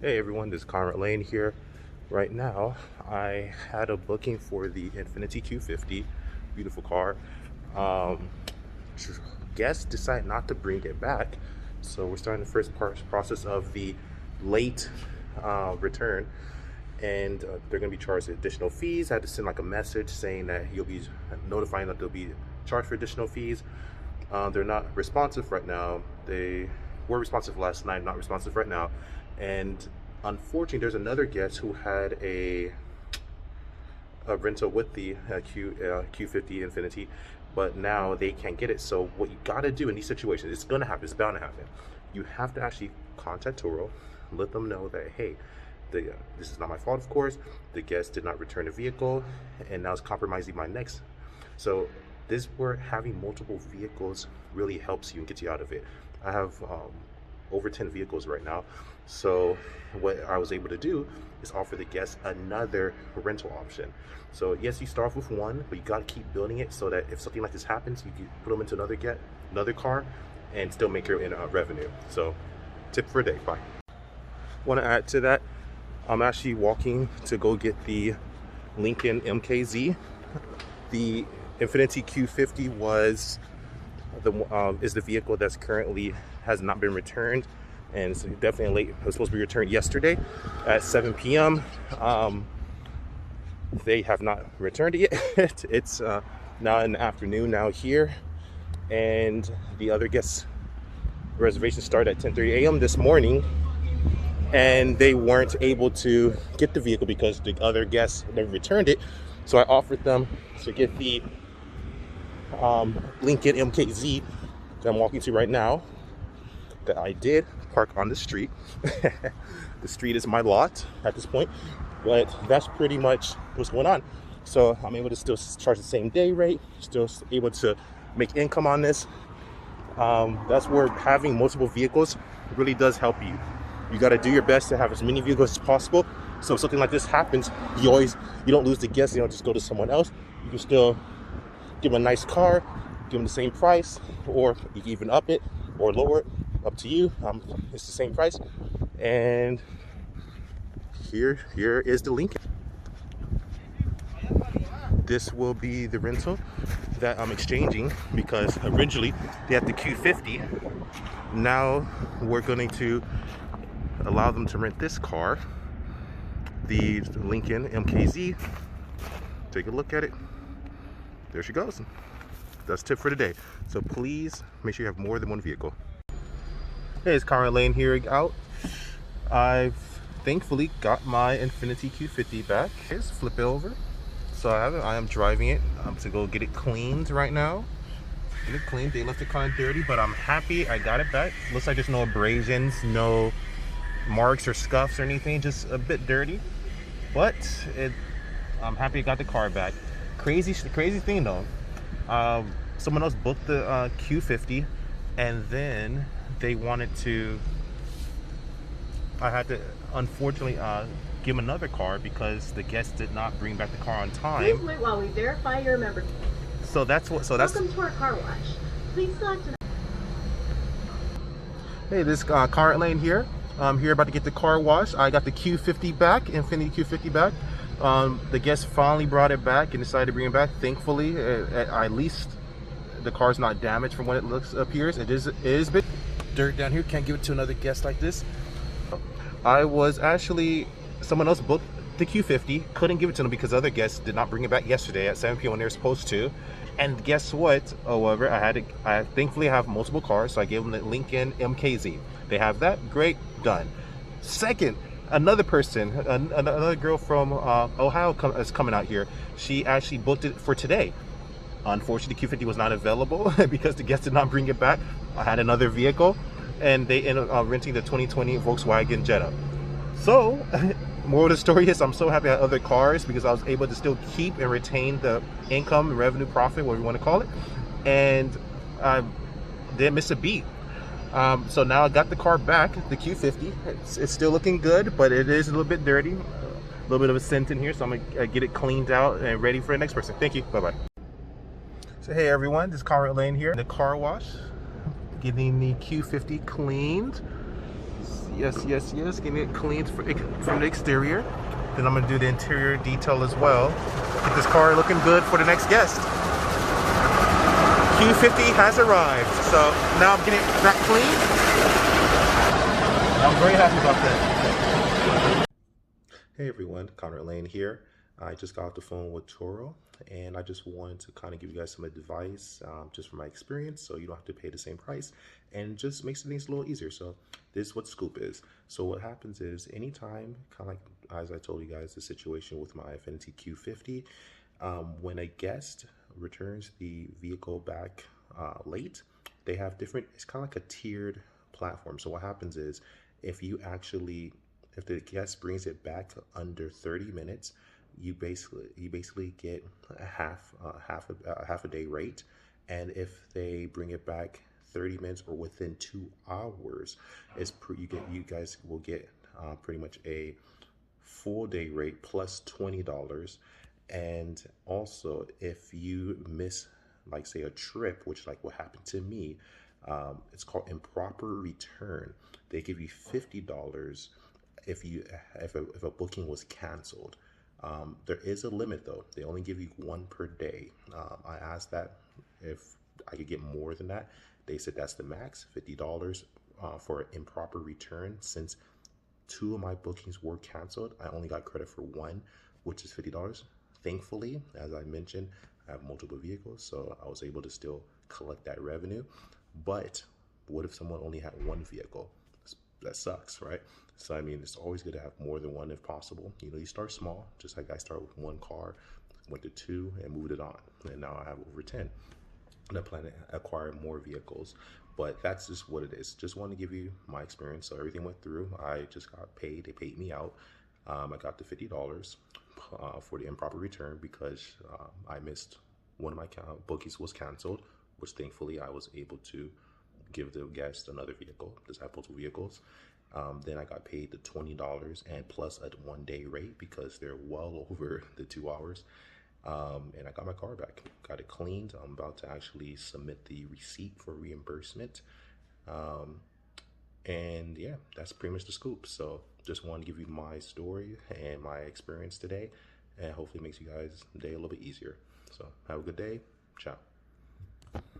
Hey everyone, this is Conrad Layn here. Right now, I had a booking for the Infiniti Q50, beautiful car. Um, Guests decided not to bring it back, so we're starting the first process of the late return, and they're going to be charged additional fees. I had to send like a message saying that you'll be notifying that they'll be charged for additional fees. They're not responsive right now. They were responsive last night, not responsive right now. And unfortunately, there's another guest who had a rental with the Q50 Infiniti, but now they can't get it. So what you got to do in these situations, it's going to happen, it's bound to happen. You have to actually contact Turo, let them know that, hey, this is not my fault, of course. The guest did not return the vehicle, and now it's compromising my next. So this where having multiple vehicles really helps you and gets you out of it. I have over 10 vehicles right now. So what I was able to do is offer the guests another rental option. So yes, you start off with one, but you got to keep building it so that if something like this happens, you can put them into another car and still make your revenue. So tip for a day. Bye. Want to add to that, I'm actually walking to go get the Lincoln MKZ. The Infiniti Q50 is the vehicle that's currently has not been returned, and it's definitely late. It was supposed to be returned yesterday at 7 p.m. They have not returned it yet. It's now in the afternoon now here, and the other guests' reservations started at 10:30 a.m. this morning, and they weren't able to get the vehicle because the other guests never returned it. So I offered them to get the Lincoln MKZ that I'm walking to right now, that I did park on the street. The street is my lot at this point, but that's pretty much what's going on. So I'm able to still charge the same day rate, still able to make income on this. That's where having multiple vehicles really does help you. You got to do your best to have as many vehicles as possible. So if something like this happens, you don't lose the guest. You don't just go to someone else. You can still give them a nice car, give them the same price, or you can even up it or lower it, up to you. It's the same price. And here is the Lincoln. This will be the rental that I'm exchanging, because originally they had the Q50. Now we're going to allow them to rent this car, the Lincoln MKZ. Take a look at it. There she goes. That's tip for today. So please make sure you have more than one vehicle. Hey, it's Conrad Layn here out. I've thankfully got my Infiniti Q50 back. Let's flip it over. So I am driving it to go get it cleaned right now. Get it cleaned. They left it kind of dirty, but I'm happy I got it back. Looks like there's no abrasions, no marks or scuffs or anything, just a bit dirty. But I'm happy I got the car back. Crazy thing though, someone else booked the Q50, and then they wanted to, I had to unfortunately give them another car because the guest did not bring back the car on time. Please wait while we verify your membership. So that's Welcome to our car wash. Please select an... Hey, this is Conrad Layn here. I'm here about to get the car wash. I got the Q50 back, Infiniti Q50 back. The guest finally brought it back and decided to bring it back. Thankfully, at least the car's not damaged from what it appears. It is a bit dirt down here. Can't give it to another guest like this. I was actually, someone else booked the Q50, couldn't give it to them because other guests did not bring it back yesterday at 7 p.m. when they were supposed to. And guess what? However, I thankfully have multiple cars, so I gave them the Lincoln MKZ. They have that. Great, done. Second, another person, another girl from Ohio is coming out here. She actually booked it for today. Unfortunately, the Q50 was not available because the guest did not bring it back. I had another vehicle, and they ended up renting the 2020 Volkswagen Jetta. So, moral of the story is I'm so happy I had other cars because I was able to still keep and retain the income, revenue, profit, whatever you want to call it. And I didn't miss a beat. So now I got the car back, the Q50. It's still looking good, but it is a little bit dirty. A little bit of a scent in here, so I'm going to get it cleaned out and ready for the next person. Thank you. Bye-bye. So hey everyone, this is Conrad Layn here. The car wash, getting the Q50 cleaned. yes. Getting it cleaned from the exterior. Then I'm gonna do the interior detail as well. Get this car looking good for the next guest. Q50 has arrived, so now I'm getting that clean. I'm very happy about that. Hey everyone, Conrad Layn here. I just got off the phone with Turo, and I just wanted to kind of give you guys some advice just from my experience, so you don't have to pay the same price, and just makes things a little easier. So this is what Scoop is. So what happens is anytime, kind of like as I told you guys, the situation with my Infiniti Q50, when a guest returns the vehicle back late, they have different, it's kind of like a tiered platform. So what happens is if the guest brings it back under 30 minutes, you basically get a half a day rate, and if they bring it back 30 minutes or within 2 hours, you guys will get pretty much a full day rate plus $20. And also, if you miss, like say a trip, which like what happened to me, it's called improper return. They give you $50 if a booking was canceled. There is a limit though. They only give you one per day. I asked that if I could get more than that. They said that's the max, $50 for an improper return. Since 2 of my bookings were canceled, I only got credit for 1, which is $50. Thankfully, as I mentioned, I have multiple vehicles, so I was able to still collect that revenue. But what if someone only had 1 vehicle? That sucks, right? So I mean, it's always good to have more than 1 if possible. You know, you start small, just like I started with 1 car, went to 2 and moved it on, and now I have over 10. And I plan to acquire more vehicles, but that's just what it is. Just want to give you my experience. So everything went through. I just got paid. They paid me out. I got the $50 for the improper return because I missed one of my bookings was canceled, which thankfully I was able to give the guest another vehicle. Just have multiple vehicles. Then I got paid the $20 and plus a 1 day rate because they're well over the 2 hours. And I got my car back, got it cleaned. I'm about to actually submit the receipt for reimbursement. And yeah, that's pretty much the scoop. So just want to give you my story and my experience today, and hopefully it makes you guys' day a little bit easier. So have a good day. Ciao.